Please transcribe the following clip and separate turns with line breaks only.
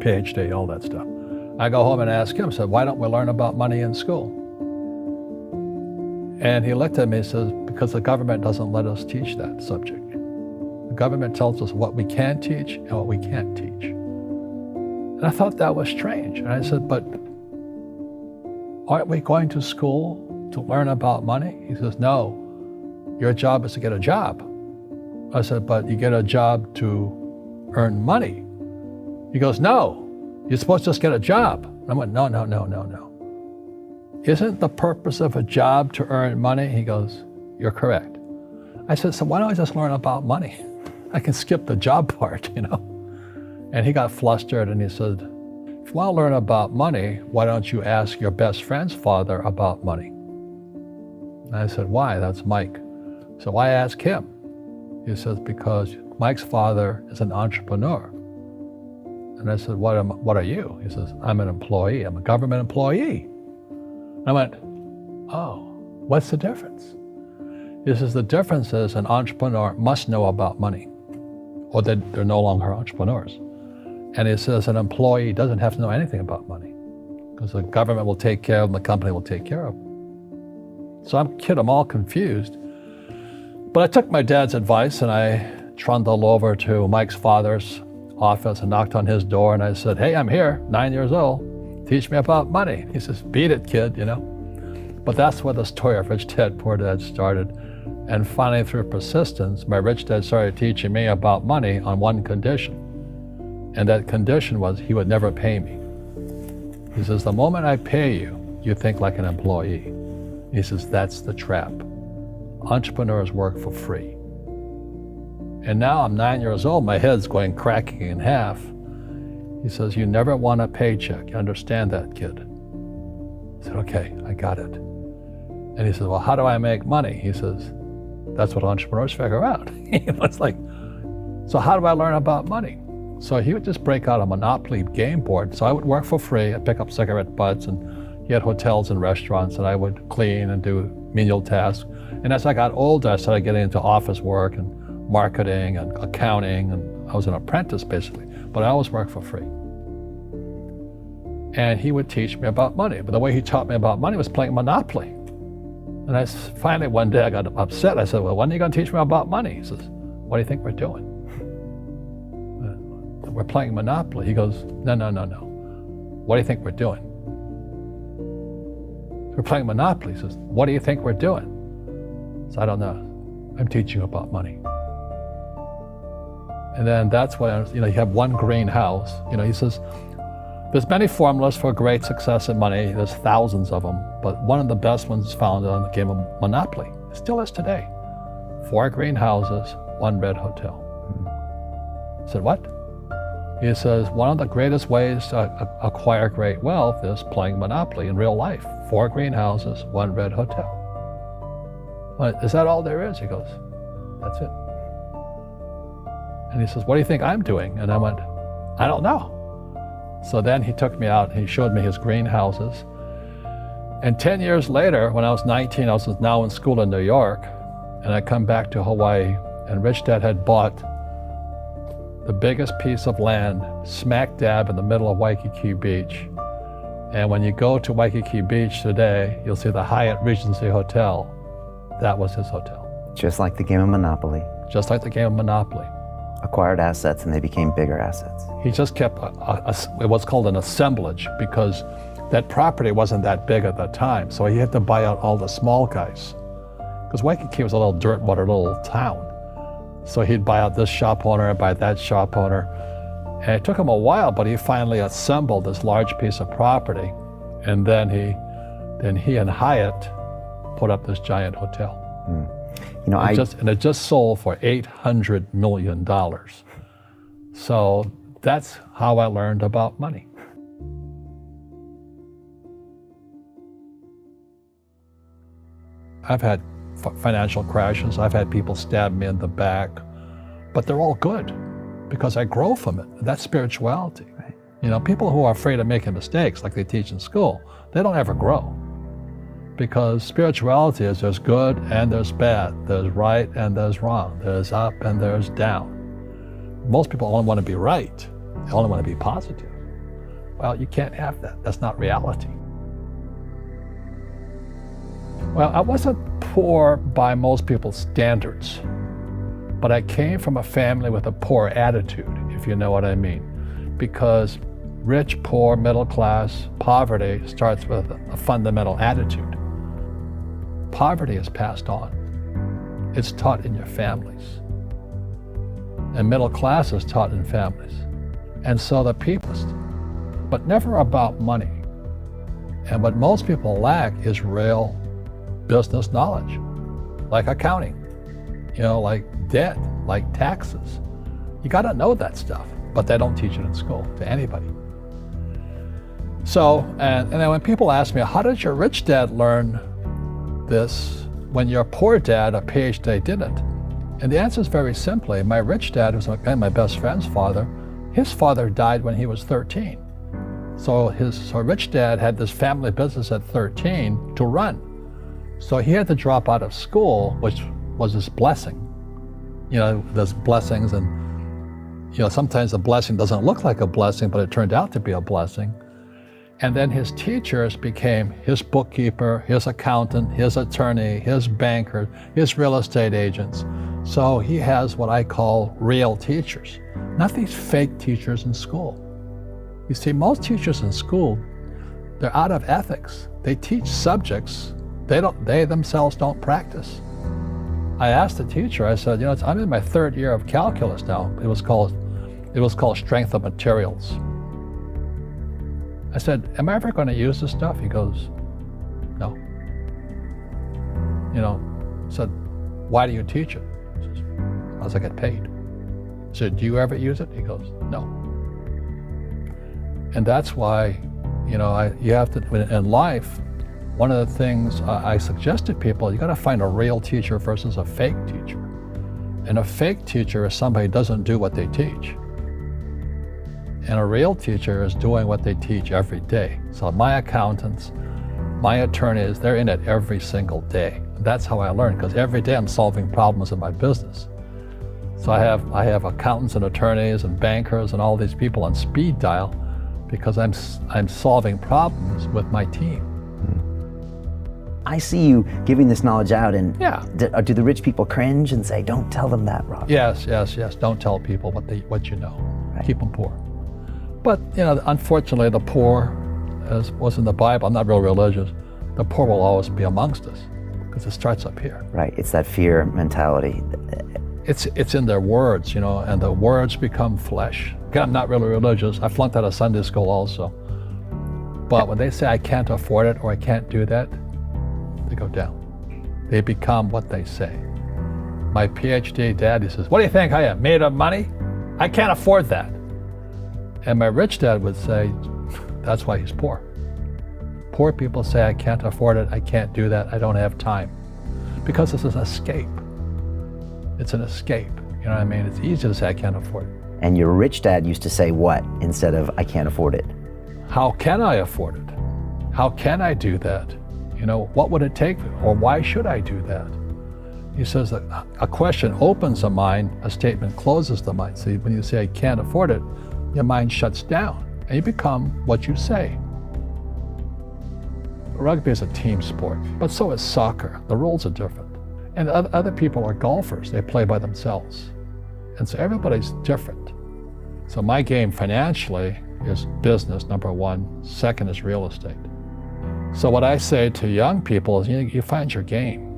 PhD, all that stuff. I go home and ask him, I said, why don't we learn about money in school? And he looked at me and says, because the government doesn't let us teach that subject. The government tells us what we can teach and what we can't teach. And I thought that was strange. And I said, but aren't we going to school to learn about money? He says, no, your job is to get a job. I said, but you get a job to earn money. He goes, no, you're supposed to just get a job. I went, no. Isn't the purpose of a job to earn money? He goes, you're correct. I said, so why don't I just learn about money? I can skip the job part, And he got flustered and he said, if you want to learn about money, why don't you ask your best friend's father about money? And I said, why? That's Mike. So why ask him? He says, because Mike's father is an entrepreneur. And I said, what are you? He says, I'm an employee. I'm a government employee. I went, oh, what's the difference? He says, the difference is an entrepreneur must know about money, or they're no longer entrepreneurs. And he says an employee doesn't have to know anything about money, because the government will take care of them, the company will take care of them. So I'm all confused. But I took my dad's advice and I trundled over to Mike's father's office and knocked on his door and I said, hey, I'm here, 9 years old. Teach me about money. He says, beat it, kid, But that's where the story of Rich Dad, Poor Dad started. And finally, through persistence, my rich dad started teaching me about money on one condition. And that condition was he would never pay me. He says, the moment I pay you, you think like an employee. He says, that's the trap. Entrepreneurs work for free. And now I'm 9 years old, my head's going cracking in half. He says, you never want a paycheck. You understand that, kid? I said, okay, I got it. And he says, well, how do I make money? He says, that's what entrepreneurs figure out. It's like, so how do I learn about money? So he would just break out a Monopoly game board. So I would work for free. I'd pick up cigarette butts, and he had hotels and restaurants, and I would clean and do menial tasks. And as I got older, I started getting into office work and marketing and accounting, and I was an apprentice basically, but I always worked for free. And he would teach me about money, but the way he taught me about money was playing Monopoly. And finally one day I got upset. I said, well, when are you going to teach me about money? He says, what do you think we're doing? We're playing Monopoly. He goes, no. What do you think we're doing? We're playing Monopoly. He says, what do you think we're doing? So I don't know. I'm teaching you about money. And then that's when, you have one green house. He says, there's many formulas for great success in money. There's thousands of them, but one of the best ones found on the game of Monopoly. It still is today. 4 green houses, 1 red hotel. I said, what? He says, one of the greatest ways to acquire great wealth is playing Monopoly in real life. 4 green houses, 1 red hotel. Is that all there is? He goes, that's it. And he says, what do you think I'm doing? And I went, I don't know. So then he took me out and he showed me his greenhouses. And 10 years later, when I was 19, I was now in school in New York, and I come back to Hawaii, and Rich Dad had bought the biggest piece of land smack dab in the middle of Waikiki Beach. And when you go to Waikiki Beach today, you'll see the Hyatt Regency Hotel. That was his hotel.
Just like the game of Monopoly.
Just like the game of Monopoly.
Acquired assets and they became bigger assets.
He just kept what's called an assemblage, because that property wasn't that big at that time. So he had to buy out all the small guys. Because Waikiki was a little dirtwater little town. So he'd buy out this shop owner and buy that shop owner. And it took him a while, but he finally assembled this large piece of property. And then he and Hyatt put up this giant hotel. It just sold for $800 million. So that's how I learned about money. I've had financial crashes. I've had people stab me in the back, but they're all good because I grow from it. That's spirituality. Right. People who are afraid of making mistakes, like they teach in school, they don't ever grow. Because spirituality is there's good and there's bad, there's right and there's wrong, there's up and there's down. Most people only want to be right, they only want to be positive. Well, you can't have that. That's not reality. Well, I wasn't poor by most people's standards, but I came from a family with a poor attitude, if you know what I mean. Because rich, poor, middle class, poverty starts with a fundamental attitude. Poverty is passed on. It's taught in your families. And middle class is taught in families. And so the people, but never about money. And what most people lack is real business knowledge, like accounting, like debt, like taxes. You got to know that stuff, but they don't teach it in school to anybody. So, and then when people ask me, how did your rich dad learn this when your poor dad, a PhD, didn't? And the answer is very simply, my rich dad, who's my best friend's father, his father died when he was 13. So his rich dad had this family business at 13 to run. So he had to drop out of school, which was his blessing. There's blessings, and sometimes the blessing doesn't look like a blessing, but it turned out to be a blessing. And then his teachers became his bookkeeper, his accountant, his attorney, his banker, his real estate agents. So he has what I call real teachers, not these fake teachers in school. You see, most teachers in school, they're out of ethics. They teach subjects they themselves don't practice. I asked the teacher, I said, I'm in my third year of calculus now. It was called strength of materials. I said, am I ever going to use this stuff? He goes, no. I said, why do you teach it? He says, because I get paid. I said, do you ever use it? He goes, no. And that's why, you have to, in life, one of the things I suggest to people, you got to find a real teacher versus a fake teacher. And a fake teacher is somebody who doesn't do what they teach. And a real teacher is doing what they teach every day. So my accountants, my attorneys, they're in it every single day. That's how I learn, because every day I'm solving problems in my business. So I have accountants and attorneys and bankers and all these people on speed dial because I'm solving problems with my team.
I see you giving this knowledge out, and
yeah.
Do the rich people cringe and say, don't tell them that, Robert?
Yes. Don't tell people what you know. Right. Keep them poor. But, unfortunately, the poor, as was in the Bible, I'm not real religious, the poor will always be amongst us because it starts up here. Right,
it's that fear mentality.
It's in their words, and the words become flesh. Again, I'm not really religious. I flunked out of Sunday school also. But when they say I can't afford it or I can't do that, they go down. They become what they say. My PhD dad, he says, what do you think I am, made of money? I can't afford that. And my rich dad would say, that's why he's poor. Poor people say, I can't afford it, I can't do that, I don't have time. Because it's an escape. It's an escape, you know what I mean? It's easy to say, I can't afford it.
And your rich dad used to say what instead of, I can't afford it?
How can I afford it? How can I do that? What would it take, or why should I do that? He says that a question opens the mind, a statement closes the mind. See, when you say, I can't afford it, your mind shuts down, and you become what you say. Rugby is a team sport, but so is soccer. The rules are different. And other people are golfers. They play by themselves. And so everybody's different. So my game financially is business, number one. Second is real estate. So what I say to young people is, you find your game.